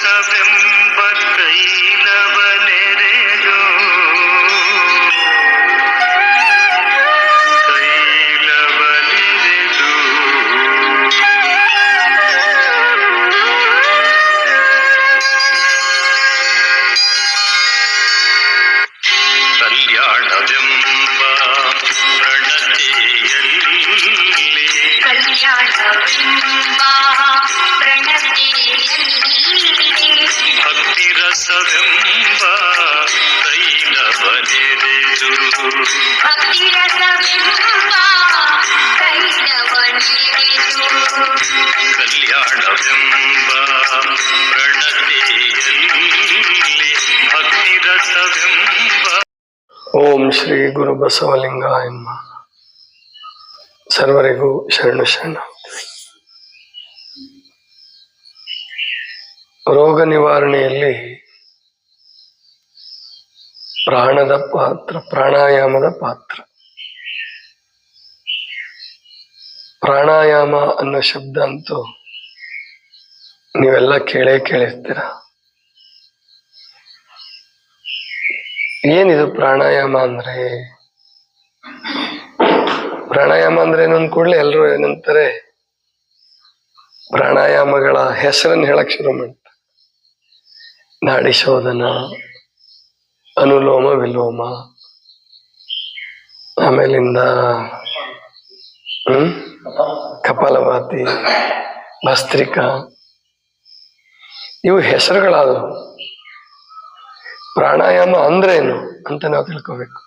ರಸವೆಂಬ ತೈಲವನೆರೆದು ಕಲ್ಯಾಣವೆಂಬ ಭಕ್ತಿರಸವೆಂಬ ತೈಲವನೆರೆದು ಕಲ್ಯಾಣವೆಂಬ ಪ್ರಣತೆಯಲ್ಲಿ ಭಕ್ತಿರಸವೆಂಬ. ಓಂ ಶ್ರೀ ಗುರು ಬಸವಲಿಂಗಾಯ ನಮಃ. ಸರ್ವರಿಗೂ ಶರಣು ಶರಣ. ರೋಗ ನಿವಾರಣೆಯಲ್ಲಿ ಪ್ರಾಣದ ಪಾತ್ರ, ಪ್ರಾಣಾಯಾಮದ ಪಾತ್ರ. ಪ್ರಾಣಾಯಾಮ ಅನ್ನೋ ಶಬ್ದ ಅಂತೂ ನೀವೆಲ್ಲ ಕೇಳಿರ್ತೀರ. ಏನಿದು ಪ್ರಾಣಾಯಾಮ ಅಂದ್ರೆ? ಪ್ರಾಣಾಯಾಮ ಅಂದ್ರೆ ಏನಂದ್ ಕೂಡಲೇ ಎಲ್ಲರೂ ಏನಂತಾರೆ, ಪ್ರಾಣಾಯಾಮಗಳ ಹೆಸರನ್ನು ಹೇಳಕ್ ಶುರು ಮಾಡ್ತಾರೆ. ನಾಡಿ ಶೋಧನ, ಅನುಲೋಮ ವಿಲೋಮ, ಆಮೇಲಿಂದ ಕಪಾಲಭಾತಿ, ಭಸ್ತ್ರಿಕಾ, ಇವು ಹೆಸರುಗಳಾದವು. ಪ್ರಾಣಾಯಾಮ ಅಂದ್ರೇನು ಅಂತ ನಾವು ತಿಳ್ಕೋಬೇಕು.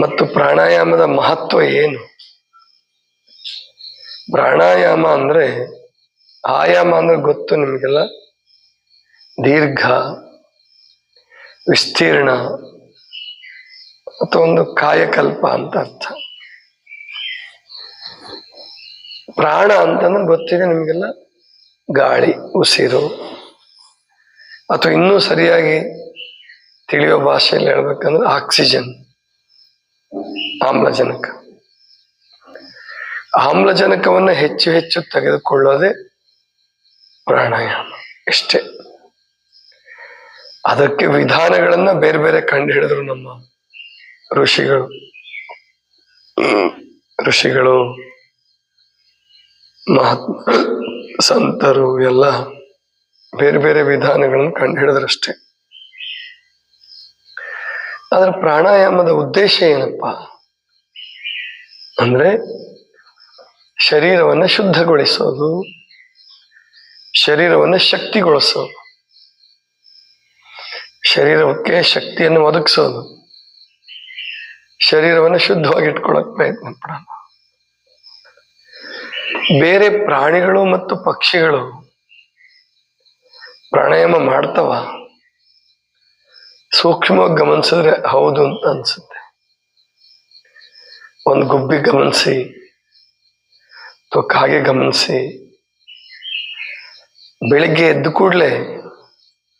ಮತ್ತು ಪ್ರಾಣಾಯಾಮದ ಮಹತ್ವ ಏನು? ಪ್ರಾಣಾಯಾಮ ಅಂದ್ರೆ, ಆಯಾಮ ಅಂದ್ರೆ ಗೊತ್ತು ನಿಮಗೆಲ್ಲ, ದೀರ್ಘ, ವಿಸ್ತೀರ್ಣ ಅಥವಾ ಒಂದು ಕಾಯಕಲ್ಪ ಅಂತ ಅರ್ಥ. ಪ್ರಾಣ ಅಂತಂದ್ರೆ ಗೊತ್ತಿದೆ ನಿಮಗೆಲ್ಲ, ಗಾಳಿ, ಉಸಿರು, ಅಥವಾ ಇನ್ನೂ ಸರಿಯಾಗಿ ತಿಳಿಯೋ ಭಾಷೆಯಲ್ಲಿ ಹೇಳ್ಬೇಕಂದ್ರೆ ಆಕ್ಸಿಜನ್, ಆಮ್ಲಜನಕ. ಆಮ್ಲಜನಕವನ್ನ ಹೆಚ್ಚು ಹೆಚ್ಚು ತೆಗೆದುಕೊಳ್ಳೋದೇ ಪ್ರಾಣಾಯಾಮ. ಇಷ್ಟೇ. ಅದಕ್ಕೆ ವಿಧಾನಗಳನ್ನ ಬೇರೆ ಬೇರೆ ಕಂಡು ಹಿಡಿದ್ರು ನಮ್ಮ ಋಷಿಗಳು, ಮಹಾತ್ಮ ಸಂತರು ಎಲ್ಲ ಬೇರೆ ಬೇರೆ ವಿಧಾನಗಳನ್ನು ಕಂಡು ಹಿಡಿದ್ರಷ್ಟೇ. ಆದ್ರೆ ಪ್ರಾಣಾಯಾಮದ ಉದ್ದೇಶ ಏನಪ್ಪಾ ಅಂದ್ರೆ, ಶರೀರವನ್ನ ಶುದ್ಧಗೊಳಿಸೋದು, ಶರೀರವನ್ನ ಶಕ್ತಿಗೊಳಿಸೋದು, ಶರೀರಕ್ಕೆ ಶಕ್ತಿಯನ್ನು ಒದಗಿಸೋದು, ಶರೀರವನ್ನು ಶುದ್ಧವಾಗಿ ಇಟ್ಕೊಳ್ಳೋಕೆ ಪ್ರಯತ್ನ ಪಡೋಣ. ಬೇರೆ ಪ್ರಾಣಿಗಳು ಮತ್ತು ಪಕ್ಷಿಗಳು ಪ್ರಾಣಾಯಾಮ ಮಾಡ್ತಾವ? ಸೂಕ್ಷ್ಮವಾಗಿ ಗಮನಿಸಿದ್ರೆ ಹೌದು ಅಂತ ಅನ್ಸುತ್ತೆ. ಒಂದು ಗುಬ್ಬಿ ಗಮನಿಸಿ ಅಥವಾ ಕಾಗೆ ಗಮನಿಸಿ, ಬೆಳಿಗ್ಗೆ ಎದ್ದು ಕೂಡಲೇ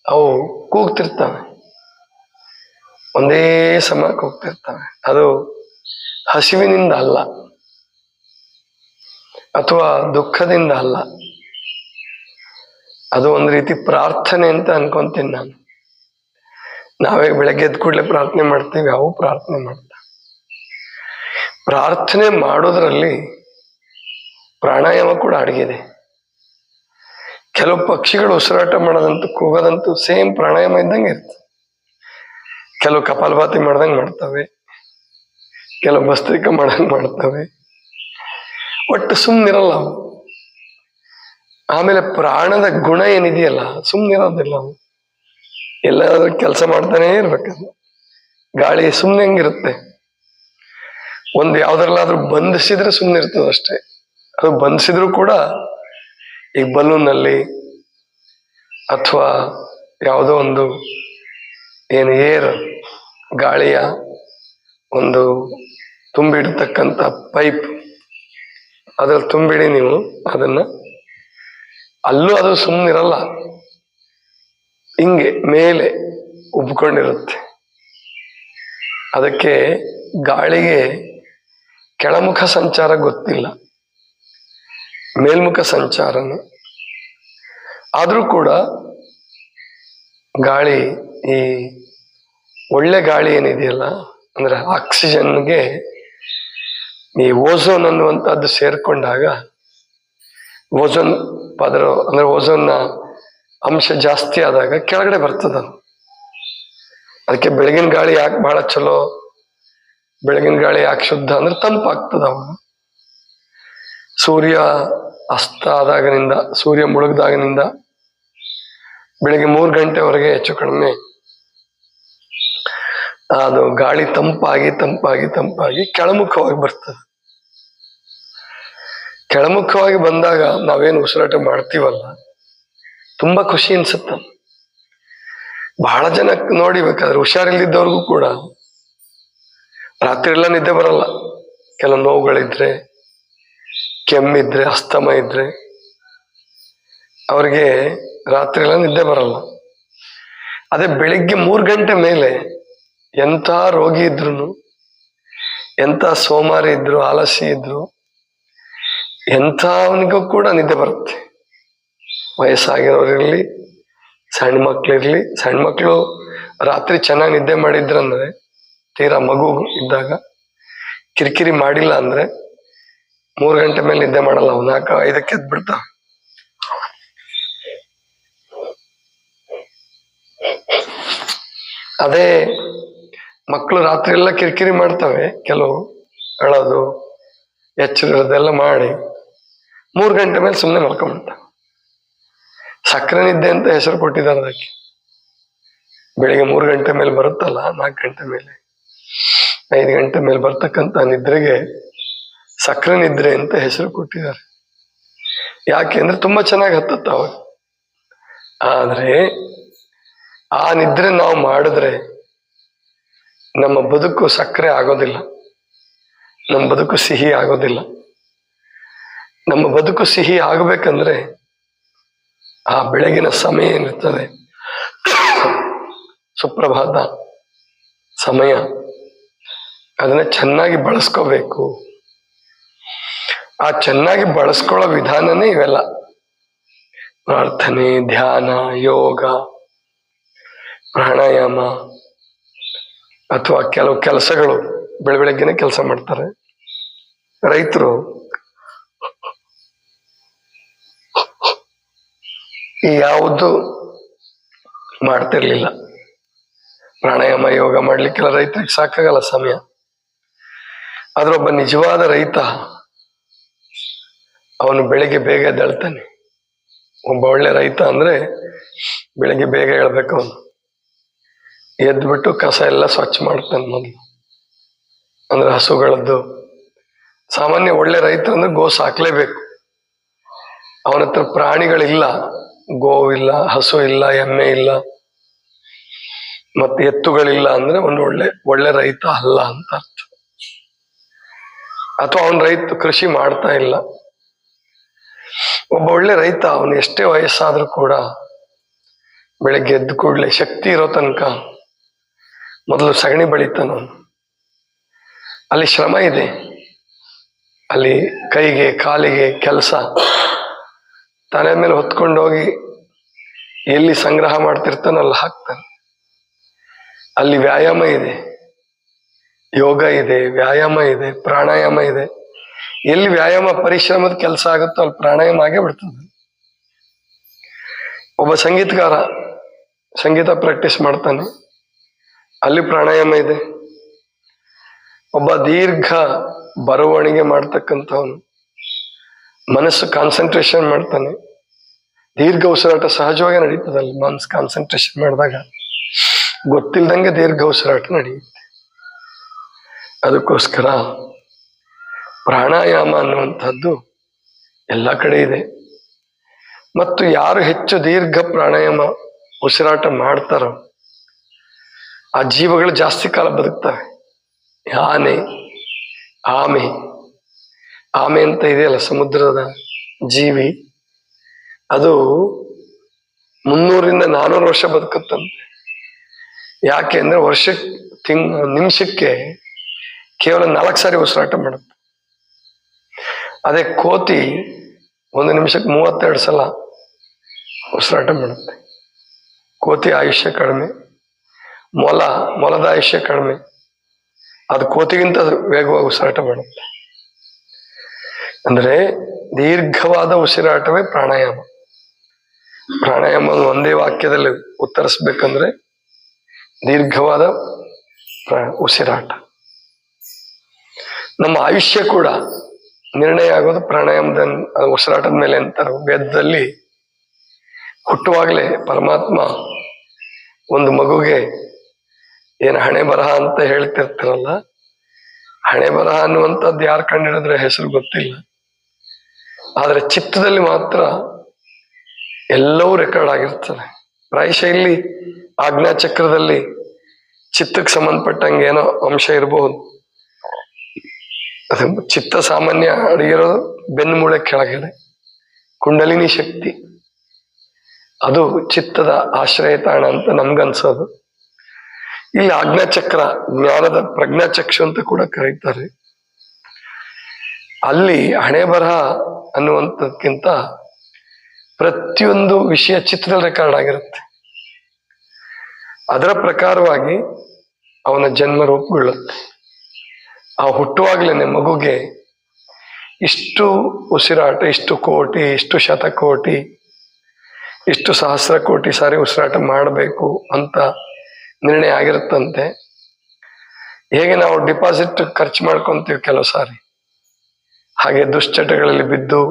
ಅವು ಕೂಗ್ತಿರ್ತವೆ, ಒಂದೇ ಸಮ ಕೂಗ್ತಿರ್ತವೆ. ಅದು ಹಸಿವಿನಿಂದ ಅಲ್ಲ, ಅಥವಾ ದುಃಖದಿಂದ ಅಲ್ಲ, ಅದು ಒಂದು ರೀತಿ ಪ್ರಾರ್ಥನೆ ಅಂತ ಅನ್ಕೊಂತೀನಿ ನಾನು. ನಾವೇ ಬೆಳಗ್ಗೆ ಎದ್ದು ಕೂಡಲೇ ಪ್ರಾರ್ಥನೆ ಮಾಡ್ತೀವಿ, ಅವು ಪ್ರಾರ್ಥನೆ ಮಾಡ್ತವೆ. ಪ್ರಾರ್ಥನೆ ಮಾಡೋದ್ರಲ್ಲಿ ಪ್ರಾಣಾಯಾಮ ಕೂಡ ಅಡಗಿದೆ. ಕೆಲವು ಪಕ್ಷಿಗಳು ಉಸಿರಾಟ ಮಾಡೋದಂತೂ, ಕೂಗೋದಂತೂ ಸೇಮ್ ಪ್ರಾಣಾಯಾಮ ಇದ್ದಂಗೆ ಇರ್ತದೆ. ಕೆಲವು ಕಪಾಲಭಾತಿ ಮಾಡ್ದಂಗೆ ಮಾಡ್ತವೆ, ಕೆಲವು ಭಸ್ತ್ರಿಕಾ ಮಾಡಂಗೆ ಮಾಡ್ತವೆ. ಒಟ್ಟು ಸುಮ್ಮನಿರಲ್ಲ ಅವು. ಆಮೇಲೆ ಪ್ರಾಣದ ಗುಣ ಏನಿದೆಯಲ್ಲ, ಸುಮ್ಮನಿರೋದಿಲ್ಲ ಅವು. ಎಲ್ಲಾದ್ರೂ ಕೆಲಸ ಮಾಡ್ತಾನೇ ಇರ್ಬೇಕದು. ಗಾಳಿ ಸುಮ್ಮನೆ ಹೆಂಗಿರುತ್ತೆ, ಒಂದು ಯಾವ್ದ್ರಲ್ಲಾದ್ರೂ ಬಂಧಿಸಿದ್ರೆ ಸುಮ್ಮನೆ ಇರ್ತದೆ ಅಷ್ಟೇ. ಅದು ಬಂಧಿಸಿದ್ರು ಕೂಡ, ಈಗ ಬಲೂನಲ್ಲಿ ಅಥವಾ ಯಾವುದೋ ಒಂದು ಏರ್ ಗಾಳಿಯ ಒಂದು ತುಂಬಿಡ್ತಕ್ಕಂಥ ಪೈಪ್, ಅದ್ರಲ್ಲಿ ತುಂಬಿಡಿ ನೀವು ಅದನ್ನ, ಅಲ್ಲೂ ಅದು ಸುಮ್ಮನಿರಲ್ಲ, ಹಿಂಗೆ ಮೇಲೆ ಉಬ್ಕೊಂಡಿರುತ್ತೆ. ಅದಕ್ಕೆ ಗಾಳಿಗೆ ಕೆಳಮುಖ ಸಂಚಾರ ಗೊತ್ತಿಲ್ಲ, ಮೇಲ್ಮುಖ ಸಂಚಾರನ. ಆದರೂ ಕೂಡ ಗಾಳಿ, ಈ ಒಳ್ಳೆ ಗಾಳಿ ಏನಿದೆಯಲ್ಲ, ಅಂದ್ರೆ ಆಕ್ಸಿಜನ್ಗೆ ಈ ಓಝೋನ್ ಅನ್ನುವಂಥದ್ದು ಸೇರ್ಕೊಂಡಾಗ ಓಝೋನ್ ಪದರ ಅಂದ್ರೆ ಓಝೋನ್ನ ಅಂಶ ಜಾಸ್ತಿ ಆದಾಗ ಕೆಳಗಡೆ ಬರ್ತದ. ಅದಕ್ಕೆ ಬೆಳಗಿನ ಗಾಳಿ ಯಾಕೆ ಬಹಳ ಚಲೋ, ಬೆಳಗಿನ ಗಾಳಿ ಯಾಕೆ ಶುದ್ಧ ಅಂದ್ರೆ ತಂಪಾಗ್ತದ. ಅವಾಗ ಸೂರ್ಯ ಅಸ್ತ ಆದಾಗನಿಂದ, ಸೂರ್ಯ ಮುಳುಗ್ದಾಗನಿಂದ ಬೆಳಿಗ್ಗೆ 3 ಗಂಟೆವರೆಗೆ ಹೆಚ್ಚು ಕಡಿಮೆ ಅದು ಗಾಳಿ ತಂಪಾಗಿ ತಂಪಾಗಿ ತಂಪಾಗಿ ಕೆಳಮುಖವಾಗಿ ಬರ್ತದೆ. ಕೆಳಮುಖವಾಗಿ ಬಂದಾಗ ನಾವೇನು ಉಸಿರಾಟ ಮಾಡ್ತೀವಲ್ಲ, ತುಂಬಾ ಖುಷಿ ಅನ್ಸುತ್ತ. ಬಹಳ ಜನಕ್ಕೆ ನೋಡಿಬೇಕಾದ್ರೆ ಹುಷಾರಿಲ್ದಿದ್ದವ್ರಿಗೂ ಕೂಡ ರಾತ್ರಿ ಎಲ್ಲ ನಿದ್ದೆ ಬರಲ್ಲ. ಕೆಲವು ನೋವುಗಳಿದ್ರೆ, ಕೆಮ್ಮಿದ್ರೆ, ಅಸ್ತಮ ಇದ್ರೆ ಅವ್ರಿಗೆ ರಾತ್ರಿ ಎಲ್ಲ ನಿದ್ದೆ ಬರಲ್ಲ. ಅದೇ ಬೆಳಿಗ್ಗೆ 3 ಗಂಟೆ ಮೇಲೆ ಎಂಥ ರೋಗಿ ಇದ್ರು, ಎಂಥ ಸೋಮಾರಿ ಇದ್ರು, ಆಲಸಿ ಇದ್ರು, ಎಂಥವನಿಗೂ ಕೂಡ ನಿದ್ದೆ ಬರುತ್ತೆ. ವಯಸ್ಸಾಗಿರೋರಿರ್ಲಿ, ಸಣ್ಣ ಮಕ್ಳಿರ್ಲಿ. ಸಣ್ಣ ಮಕ್ಕಳು ರಾತ್ರಿ ಚೆನ್ನಾಗಿ ನಿದ್ದೆ ಮಾಡಿದ್ರಂದ್ರೆ, ತೀರಾ ಮಗು ಇದ್ದಾಗ ಕಿರಿಕಿರಿ ಮಾಡಿಲ್ಲ ಅಂದ್ರೆ 3 ಗಂಟೆ ಮೇಲೆ ನಿದ್ದೆ ಮಾಡಲ್ಲ. 4-5ಕ್ಕೆ ಎದ್ದು ಬಿಡ್ತಾವ. ಅದೇ ಮಕ್ಕಳು ರಾತ್ರಿ ಎಲ್ಲ ಕಿರಿಕಿರಿ ಮಾಡ್ತವೆ, ಕೆಲವು ಅಳೋದು ಎಚ್ಚರದೆಲ್ಲ ಮಾಡಿ 3 ಗಂಟೆ ಮೇಲೆ ಸುಮ್ಮನೆ ಮಲ್ಕೊಂಡ್ಬಿಡ್ತಾವೆ. ಸಕ್ಕರೆ ನಿದ್ದೆ ಅಂತ ಹೆಸರು ಕೊಟ್ಟಿದ್ದಾರೆ ಅದಕ್ಕೆ. ಬೆಳಿಗ್ಗೆ 3 ಗಂಟೆ ಮೇಲೆ ಬರುತ್ತಲ್ಲ, 4 ಗಂಟೆ ಮೇಲೆ 5 ಗಂಟೆ ಮೇಲೆ ಬರ್ತಕ್ಕಂಥ ನಿದ್ರೆಗೆ ಸಕ್ಕರೆ ನಿದ್ರೆ ಅಂತ ಹೆಸರು ಕೊಟ್ಟಿದ್ದಾರೆ. ಯಾಕೆ ಅಂದ್ರೆ ತುಂಬಾ ಚೆನ್ನಾಗಿ ಹತ್ತತ್ತ ಅವಾಗ. ಆದ್ರೆ ಆ ನಿದ್ರೆ ನಾವು ಮಾಡಿದ್ರೆ ನಮ್ಮ ಬದುಕು ಸಕ್ಕರೆ ಆಗೋದಿಲ್ಲ, ನಮ್ಮ ಬದುಕು ಸಿಹಿ ಆಗೋದಿಲ್ಲ. ನಮ್ಮ ಬದುಕು ಸಿಹಿ ಆಗಬೇಕಂದ್ರೆ ಆ ಬೆಳಗಿನ ಸಮಯ ಏನಿರ್ತದೆ, ಸುಪ್ರಭಾತ ಸಮಯ, ಅದನ್ನ ಚೆನ್ನಾಗಿ ಬಳಸ್ಕೋಬೇಕು. ಆ ಚೆನ್ನಾಗಿ ಬಳಸ್ಕೊಳ್ಳೋ ವಿಧಾನನೇ ಇವೆಲ್ಲ: ಪ್ರಾರ್ಥನೆ, ಧ್ಯಾನ, ಯೋಗ, ಪ್ರಾಣಾಯಾಮ, ಅಥವಾ ಕೆಲವು ಕೆಲಸಗಳು. ಬೆಳಗ್ಗೆನೆ ಕೆಲಸ ಮಾಡ್ತಾರೆ ರೈತರು. ಯಾವುದು ಮಾಡ್ತಿರ್ಲಿಲ್ಲ. ಪ್ರಾಣಾಯಾಮ, ಯೋಗ ಮಾಡ್ಲಿಕ್ಕೆಲ್ಲ ರೈತರಿಗೆ ಸಾಕಾಗಲ್ಲ ಸಮಯ. ಆದ್ರೆ ಒಬ್ಬ ನಿಜವಾದ ರೈತ ಅವನು ಬೆಳಿಗ್ಗೆ ಬೇಗ ಎದ್ದೇಳ್ತಾನೆ. ಒಬ್ಬ ಒಳ್ಳೆ ರೈತ ಅಂದ್ರೆ ಬೆಳಿಗ್ಗೆ ಬೇಗ ಹೇಳ್ಬೇಕು. ಅವನು ಎದ್ಬಿಟ್ಟು ಕಸ ಎಲ್ಲ ಸ್ವಚ್ಛ ಮಾಡ್ತಾನೆ ಮೊದಲು, ಅಂದ್ರೆ ಹಸುಗಳದ್ದು. ಸಾಮಾನ್ಯ ಒಳ್ಳೆ ರೈತ ಅಂದ್ರೆ ಗೋ ಸಾಕ್ಲೇಬೇಕು. ಅವನ ಹತ್ರ ಪ್ರಾಣಿಗಳಿಲ್ಲ, ಗೋವಿಲ್ಲ, ಹಸು ಇಲ್ಲ, ಎಮ್ಮೆ ಇಲ್ಲ, ಮತ್ತೆ ಎತ್ತುಗಳಿಲ್ಲ ಅಂದ್ರೆ ಒಂದು ಒಳ್ಳೆ ರೈತ ಅಲ್ಲ ಅಂತ ಅರ್ಥ. ಅಥವಾ ಅವನ ರೈತ ಕೃಷಿ ಮಾಡ್ತಾ ಇಲ್ಲ. ಒಬ್ಬ ಒಳ್ಳೆ ರೈತ ಅವನು ಎಷ್ಟೇ ವಯಸ್ಸಾದ್ರೂ ಕೂಡ ಬೆಳಗ್ಗೆ ಎದ್ದು ಕೂಡಲೇ ಶಕ್ತಿ ಇರೋ ತನಕ ಮೊದಲು ಸಗಣಿ ಬಳಿತಾನವನು. ಅಲ್ಲಿ ಶ್ರಮ ಇದೆ, ಅಲ್ಲಿ ಕೈಗೆ ಕಾಲಿಗೆ ಕೆಲಸ. ತಲೆ ಮೇಲೆ ಹೊತ್ಕೊಂಡೋಗಿ ಎಲ್ಲಿ ಸಂಗ್ರಹ ಮಾಡ್ತಿರ್ತಾನೋ ಅಲ್ಲಿ ಹಾಕ್ತಾನೆ. ಅಲ್ಲಿ ವ್ಯಾಯಾಮ ಇದೆ, ಯೋಗ ಇದೆ, ವ್ಯಾಯಾಮ ಇದೆ, ಪ್ರಾಣಾಯಾಮ ಇದೆ. ಎಲ್ಲಿ ವ್ಯಾಯಾಮ ಪರಿಶ್ರಮದ ಕೆಲಸ ಆಗುತ್ತೋ ಅಲ್ಲಿ ಪ್ರಾಣಾಯಾಮ ಆಗೇ ಬಿಡ್ತದೆ. ಒಬ್ಬ ಸಂಗೀತಗಾರ ಸಂಗೀತ ಪ್ರಾಕ್ಟೀಸ್ ಮಾಡ್ತಾನೆ, ಅಲ್ಲಿ ಪ್ರಾಣಾಯಾಮ ಇದೆ. ಒಬ್ಬ ದೀರ್ಘ ಬರವಣಿಗೆ ಮಾಡ್ತಕ್ಕಂಥವನು ಮನಸ್ಸು ಕಾನ್ಸಂಟ್ರೇಷನ್ ಮಾಡ್ತಾನೆ, ದೀರ್ಘ ಉಸಿರಾಟ ಸಹಜವಾಗಿ ನಡೀತದೆ. ಅಲ್ಲಿ ಮನಸ್ಸು ಕಾನ್ಸಂಟ್ರೇಷನ್ ಮಾಡಿದಾಗ ಗೊತ್ತಿಲ್ದಂಗೆ ದೀರ್ಘ ಉಸಿರಾಟ ನಡೆಯುತ್ತೆ. ಅದಕ್ಕೋಸ್ಕರ ಪ್ರಾಣಾಯಾಮ ಅನ್ನುವಂಥದ್ದು ಎಲ್ಲ ಕಡೆ ಇದೆ. ಮತ್ತು ಯಾರು ಹೆಚ್ಚು ದೀರ್ಘ ಪ್ರಾಣಾಯಾಮ ಉಸಿರಾಟ ಮಾಡ್ತಾರೋ ಆ ಜೀವಗಳು ಜಾಸ್ತಿ ಕಾಲ ಬದುಕ್ತವೆ. ಆಮೆ ಅಂತ ಇದೆಯಲ್ಲ, ಸಮುದ್ರದ ಜೀವಿ, ಅದು 300-400 ವರ್ಷ ಬದುಕುತ್ತಂತೆ. ಯಾಕೆ ಅಂದ್ರೆ ನಿಮಿಷಕ್ಕೆ ಕೇವಲ 4 ಸಾರಿ ಉಸಿರಾಟ ಮಾಡುತ್ತೆ. ಅದೇ ಕೋತಿ 1 ನಿಮಿಷಕ್ಕೆ 32 ಸಲ ಉಸಿರಾಟ ಮಾಡುತ್ತೆ. ಕೋತಿ ಆಯುಷ್ಯ ಕಡಿಮೆ, ಮೊಲದ ಆಯುಷ್ಯ ಕಡಿಮೆ, ಅದು ಕೋತಿಗಿಂತ ವೇಗವಾಗಿ ಉಸಿರಾಟ ಮಾಡುತ್ತೆ. ಅಂದ್ರೆ ದೀರ್ಘವಾದ ಉಸಿರಾಟವೇ ಪ್ರಾಣಾಯಾಮ. ಪ್ರಾಣಾಯಾಮ ಒಂದೇ ವಾಕ್ಯದಲ್ಲಿ ಉತ್ತರಿಸ್ಬೇಕಂದ್ರೆ ದೀರ್ಘವಾದ ಉಸಿರಾಟ. ನಮ್ಮ ಆಯುಷ್ಯ ಕೂಡ ನಿರ್ಣಯ ಆಗೋದು ಪ್ರಾಣಾಯಾಮದ ಉಸಿರಾಟದ ಮೇಲೆ ಅಂತಾರೆ. ವೇದದಲ್ಲಿ ಹುಟ್ಟುವಾಗಲೇ ಪರಮಾತ್ಮ ಒಂದು ಮಗುಗೆ ಏನು ಹಣೆ ಬರಹ ಅಂತ ಹೇಳ್ತಿರ್ತಾರಲ್ಲ, ಹಣೆ ಬರಹ ಅನ್ನುವಂಥದ್ದು ಯಾರು ಕಂಡಿಡಿದ್ರೆ ಹೆಸರು ಗೊತ್ತಿಲ್ಲ, ಆದ್ರೆ ಚಿತ್ತದಲ್ಲಿ ಮಾತ್ರ ಎಲ್ಲವೂ ರೆಕಾರ್ಡ್ ಆಗಿರ್ತದೆ. ಪ್ರಾಯಶಃ ಇಲ್ಲಿ ಆಜ್ಞಾಚಕ್ರದಲ್ಲಿ ಚಿತ್ತಕ್ಕೆ ಸಂಬಂಧಪಟ್ಟಂಗೆ ಏನೋ ಅಂಶ ಇರಬಹುದು. ಅದು ಚಿತ್ತ ಸಾಮಾನ್ಯ ಅಡಗಿರೋದು ಬೆನ್ನು ಮೂಳೆ ಕೆಳಗಡೆ, ಕುಂಡಲಿನಿ ಶಕ್ತಿ ಅದು ಚಿತ್ತದ ಆಶ್ರಯ ತಾಣ ಅಂತ ನಮ್ಗನ್ಸೋದು. ಇಲ್ಲಿ ಆಜ್ಞಾಚಕ್ರ, ಜ್ಞಾನದ ಪ್ರಜ್ಞಾಚಕ್ಷು ಅಂತ ಕೂಡ ಕರೀತಾರೆ. ಅಲ್ಲಿ ಹಣೆ ಬರಹ ಅನ್ನುವಂಥದ್ಕಿಂತ ಪ್ರತಿಯೊಂದು ವಿಷಯ ಚಿತ್ರದಲ್ಲಿ ರೆಕಾರ್ಡ್ ಆಗಿರುತ್ತೆ. ಅದರ ಪ್ರಕಾರವಾಗಿ ಅವನ ಜನ್ಮ ರೂಪುಗೊಳ್ಳುತ್ತೆ. ಆ ಹುಟ್ಟುವಾಗ್ಲೇನೆ ಮಗುಗೆ ಇಷ್ಟು ಉಸಿರಾಟ, ಇಷ್ಟು ಕೋಟಿ, ಇಷ್ಟು ಶತಕೋಟಿ, ಇಷ್ಟು ಸಹಸ್ರ ಕೋಟಿ ಸಾರಿ ಉಸಿರಾಟ ಮಾಡಬೇಕು ಅಂತ ನಿರ್ಣಯ ಆಗಿರುತ್ತಂತೆ. ಹೇಗೆ ನಾವು ಡಿಪಾಸಿಟ್ ಖರ್ಚು ಮಾಡ್ಕೊಂತೀವಿ ಕೆಲವು ಸಾರಿ, ಹಾಗೆ ದುಶ್ಚಟಗಳಲ್ಲಿ ಬಿದ್ದು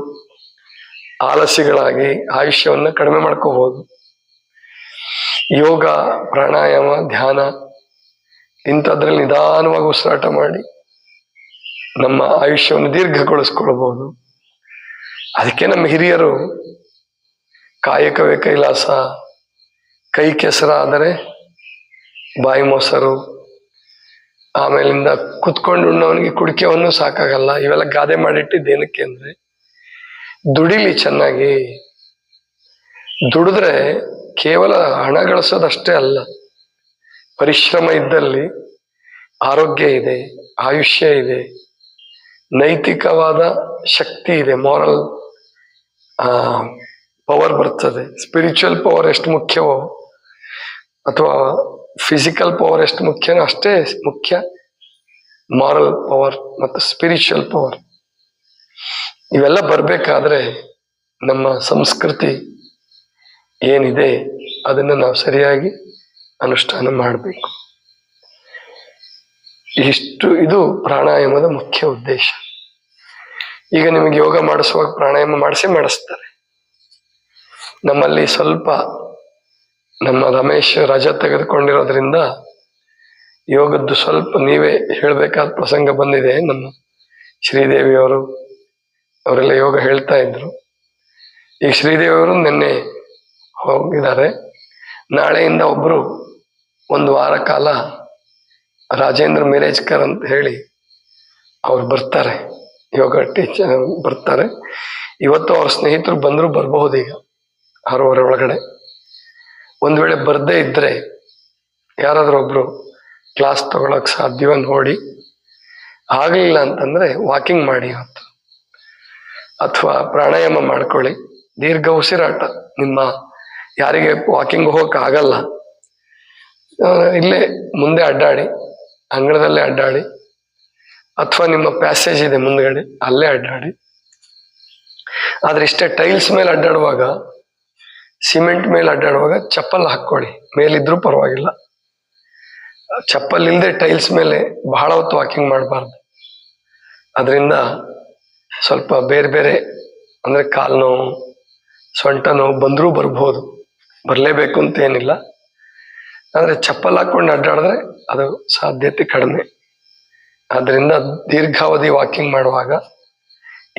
ಆಲಸಿಗಳಾಗಿ ಆಯುಷ್ಯವನ್ನ ಕಡಿಮೆ ಮಾಡ್ಕೋಬಹುದು. ಯೋಗ, ಪ್ರಾಣಾಯಾಮ, ಧ್ಯಾನ ಇಂಥದ್ರಲ್ಲಿ ನಿಧಾನವಾಗಿ ಉಸಿರಾಟ ಮಾಡಿ ನಮ್ಮ ಆಯುಷ್ಯವನ್ನು ದೀರ್ಘಗೊಳಿಸ್ಕೊಳ್ಬಹುದು. ಅದಕ್ಕೆ ನಮ್ಮ ಹಿರಿಯರು ಕಾಯಕವೇ ಕೈಲಾಸ, ಕೈ ಕೆಸರಾದರೆ ಬಾಯಿ ಮೊಸರು, ಆಮೇಲಿಂದ ಕುತ್ಕೊಂಡು ಉಣ್ಣವನಿಗೆ ಕುಡಿಕೆವನ್ನು ಸಾಕಾಗಲ್ಲ, ಇವೆಲ್ಲ ಗಾದೆ ಮಾಡಿಟ್ಟಿದ್ದೇನಕ್ಕೆ ಅಂದ್ರೆ ದುಡಿಲಿ ಚೆನ್ನಾಗಿ. ದುಡಿದ್ರೆ ಕೇವಲ ಹಣ ಗಳಿಸೋದಷ್ಟೇ ಅಲ್ಲ, ಪರಿಶ್ರಮ ಇದ್ದಲ್ಲಿ ಆರೋಗ್ಯ ಇದೆ, ಆಯುಷ್ಯ ಇದೆ, ನೈತಿಕವಾದ ಶಕ್ತಿ ಇದೆ, ಮಾರಲ್ ಪವರ್ ಬರ್ತದೆ. ಸ್ಪಿರಿಚುವಲ್ ಪವರ್ ಎಷ್ಟು ಮುಖ್ಯವೋ ಅಥವಾ ಫಿಸಿಕಲ್ ಪವರ್ ಎಷ್ಟು ಮುಖ್ಯನೋ ಅಷ್ಟೇ ಮುಖ್ಯ ಮಾರಲ್ ಪವರ್ ಮತ್ತು ಸ್ಪಿರಿಚುವಲ್ ಪವರ್. ಇವೆಲ್ಲ ಬರ್ಬೇಕಾದ್ರೆ ನಮ್ಮ ಸಂಸ್ಕೃತಿ ಏನಿದೆ ಅದನ್ನು ನಾವು ಸರಿಯಾಗಿ ಅನುಷ್ಠಾನ ಮಾಡಬೇಕು. ಇದು ಪ್ರಾಣಾಯಾಮದ ಮುಖ್ಯ ಉದ್ದೇಶ. ಈಗ ನಿಮಗೆ ಯೋಗ ಮಾಡಿಸುವಾಗ ಪ್ರಾಣಾಯಾಮ ಮಾಡಿಸ್ತಾರೆ. ನಮ್ಮಲ್ಲಿ ಸ್ವಲ್ಪ ನಮ್ಮ ರಮೇಶ್ ರಜೆ ತೆಗೆದುಕೊಂಡಿರೋದ್ರಿಂದ ಯೋಗದ್ದು ಸ್ವಲ್ಪ ನೀವೇ ಹೇಳಬೇಕಾದ ಪ್ರಸಂಗ ಬಂದಿದೆ. ನಮ್ಮ ಶ್ರೀದೇವಿಯವರು ಅವರೆಲ್ಲ ಯೋಗ ಹೇಳ್ತಾ ಇದ್ರು. ಈ ಶ್ರೀದೇವಿಯವರು ನಿನ್ನೆ ಹೋಗಿದ್ದಾರೆ. ನಾಳೆಯಿಂದ ಒಬ್ರು ಒಂದು ವಾರ ಕಾಲ ರಾಜೇಂದ್ರ ಮಿರೇಜ್ಕರ್ ಅಂತ ಹೇಳಿ ಅವ್ರು ಬರ್ತಾರೆ, ಯೋಗ ಟೀಚರ್ ಬರ್ತಾರೆ. ಇವತ್ತು ಅವ್ರ ಸ್ನೇಹಿತರು ಬಂದ್ರು, ಬರಬಹುದು ಈಗ 6:30 ಒಳಗಡೆ. ಒಂದ್ ವೇಳೆ ಬರ್ದೇ ಇದ್ರೆ ಯಾರಾದ್ರೂ ಒಬ್ರು ಕ್ಲಾಸ್ ತಗೊಳಕ್ ಸಾಧ್ಯವ ನೋಡಿ. ಆಗ್ಲಿಲ್ಲ ಅಂತಂದ್ರೆ ವಾಕಿಂಗ್ ಮಾಡಿ ಇವತ್ತು, ಅಥವಾ ಪ್ರಾಣಾಯಾಮ ಮಾಡ್ಕೊಳ್ಳಿ. ದೀರ್ಘ ಉಸಿರಾಟ, ನಿಮ್ಮ ಯಾರಿಗೆ ವಾಕಿಂಗ್ ಹೋಗಕ್ ಆಗಲ್ಲ ಇಲ್ಲೇ ಮುಂದೆ ಅಡ್ಡಾಡಿ, ಅಂಗಳದಲ್ಲೇ ಅಡ್ಡಾಡಿ, ಅಥವಾ ನಿಮ್ಮ ಪ್ಯಾಸೇಜ್ ಇದೆ ಮುಂದ್ಗಡೆ ಅಲ್ಲೇ ಅಡ್ಡಾಡಿ. ಆದ್ರೆ ಇಷ್ಟೇ, ಟೈಲ್ಸ್ ಮೇಲೆ ಅಡ್ಡಾಡುವಾಗ, ಸಿಮೆಂಟ್ ಮೇಲೆ ಅಡ್ಡಾಡುವಾಗ ಚಪ್ಪಲ್ ಹಾಕೊಳ್ಳಿ, ಮೇಲಿದ್ರೂ ಪರವಾಗಿಲ್ಲ. ಚಪ್ಪಲ್ ಇಲ್ಲದೆ ಟೈಲ್ಸ್ ಮೇಲೆ ಬಹಳ ಹೊತ್ತು ವಾಕಿಂಗ್ ಮಾಡಬಾರ್ದು. ಅದರಿಂದ ಸ್ವಲ್ಪ ಬೇರೆ ಬೇರೆ ಅಂದ್ರೆ ಕಾಲು ನೋವು, ಸೊಂಟ ನೋವು ಬಂದರೂ ಬರ್ಬೋದು, ಬರಲೇಬೇಕು ಅಂತ ಏನಿಲ್ಲ. ಆದರೆ ಚಪ್ಪಲ್ ಹಾಕೊಂಡು ಅಡ್ಡಾಡಿದ್ರೆ ಅದು ಸಾಧ್ಯತೆ ಕಡಿಮೆ. ಅದರಿಂದ ದೀರ್ಘಾವಧಿ ವಾಕಿಂಗ್ ಮಾಡುವಾಗ,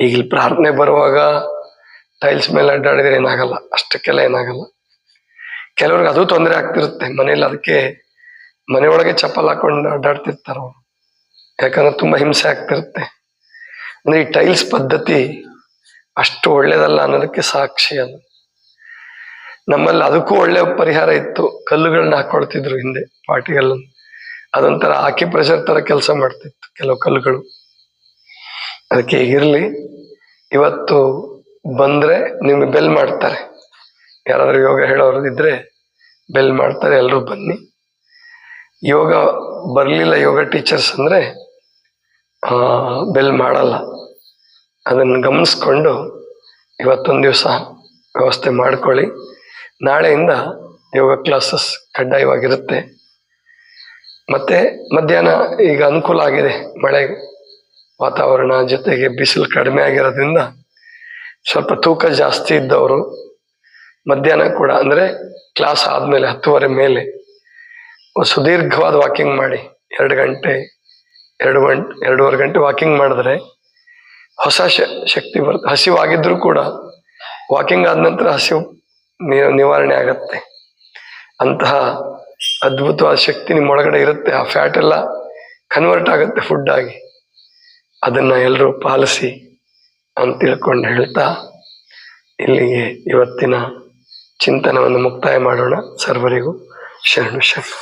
ಈಗ ಇಲ್ಲಿ ಪ್ರಾರ್ಥನೆ ಬರುವಾಗ ಟೈಲ್ಸ್ ಮೇಲೆ ಅಡ್ಡಾಡಿದ್ರೆ ಏನಾಗಲ್ಲ, ಅಷ್ಟಕ್ಕೆಲ್ಲ ಏನಾಗಲ್ಲ. ಕೆಲವ್ರಿಗೆ ಅದು ತೊಂದರೆ ಆಗ್ತಿರುತ್ತೆ ಮನೇಲಿ, ಅದಕ್ಕೆ ಮನೆಯೊಳಗೆ ಚಪ್ಪಲ್ ಹಾಕೊಂಡು ಅಡ್ಡಾಡ್ತಿರ್ತಾರ ಅವರು, ಯಾಕಂದ್ರೆ ತುಂಬಾ ಹಿಂಸೆ ಆಗ್ತಿರುತ್ತೆ. ಅಂದ್ರೆ ಈ ಟೈಲ್ಸ್ ಪದ್ಧತಿ ಅಷ್ಟು ಒಳ್ಳೇದಲ್ಲ ಅನ್ನೋದಕ್ಕೆ ಸಾಕ್ಷಿ ಅದು. ನಮ್ಮಲ್ಲಿ ಅದಕ್ಕೂ ಒಳ್ಳೆ ಪರಿಹಾರ ಇತ್ತು, ಕಲ್ಲುಗಳನ್ನ ಹಾಕೊಳ್ತಿದ್ರು ಹಿಂದೆ ಪಾಟಿಗೆಲ್ಲ. ಅದೊಂಥರ ಆಕಿ ಪ್ರೆಷರ್ ತರ ಕೆಲಸ ಮಾಡ್ತಿತ್ತು ಕೆಲವು ಕಲ್ಲುಗಳು. ಅದಕ್ಕೆ ಈಗಿರ್ಲಿ, ಇವತ್ತು ಬಂದ್ರೆ ನಿಮ್ಗೆ ಬೆಲ್ ಮಾಡ್ತಾರೆ, ಯಾರಾದರೂ ಯೋಗ ಹೇಳೋರು ಇದ್ರೆ ಬೆಲ್ ಮಾಡ್ತಾರೆ, ಎಲ್ಲರೂ ಬನ್ನಿ. ಯೋಗ ಬರಲಿಲ್ಲ ಯೋಗ ಟೀಚರ್ಸ್ ಅಂದರೆ ಬೆಲ್ ಮಾಡಲ್ಲ. ಅದನ್ನು ಗಮನಿಸ್ಕೊಂಡು ಇವತ್ತೊಂದು ದಿವಸ ವ್ಯವಸ್ಥೆ ಮಾಡ್ಕೊಳ್ಳಿ. ನಾಳೆಯಿಂದ ಯೋಗ ಕ್ಲಾಸಸ್ ಕಡ್ಡಾಯವಾಗಿರುತ್ತೆ. ಮತ್ತು ಮಧ್ಯಾಹ್ನ ಈಗ ಅನುಕೂಲ ಆಗಿದೆ, ಮಳೆ ವಾತಾವರಣ ಜೊತೆಗೆ ಬಿಸಿಲು ಕಡಿಮೆ ಆಗಿರೋದ್ರಿಂದ ಸ್ವಲ್ಪ ತೂಕ ಜಾಸ್ತಿ ಇದ್ದವರು ಮಧ್ಯಾಹ್ನ ಕೂಡ ಅಂದರೆ ಕ್ಲಾಸ್ ಆದಮೇಲೆ 10:30 ಮೇಲೆ ಸುದೀರ್ಘವಾದ ವಾಕಿಂಗ್ ಮಾಡಿ 2 ಗಂಟೆ 2.5 ಗಂಟೆ ವಾಕಿಂಗ್ ಮಾಡಿದ್ರೆ ಹೊಸ ಶಕ್ತಿ ಬರುತ್ತೆ. ಹಸಿವಾಗಿದ್ರೂ ಕೂಡ ವಾಕಿಂಗ್ ಆದ ನಂತರ ಹಸಿವು ನಿವಾರಣೆ ಆಗತ್ತೆ. ಅಂತಹ ಅದ್ಭುತವಾದ ಶಕ್ತಿ ನಿಮ್ಮೊಳಗಡೆ ಇರುತ್ತೆ. ಆ ಫ್ಯಾಟ್ ಎಲ್ಲ ಕನ್ವರ್ಟ್ ಆಗುತ್ತೆ ಫುಡ್ ಆಗಿ. ಅದನ್ನ ಎಲ್ಲರೂ ಪಾಲಿಸಿ ಅಂತ ತಿಳ್ಕೊಂಡು ಹೇಳ್ತಾ ಇಲ್ಲಿಗೆ ಇವತ್ತಿನ ಚಿಂತನವನ್ನು ಮುಕ್ತಾಯ ಮಾಡೋಣ. ಸರ್ವರಿಗೂ ಶರಣು ಶರಣ.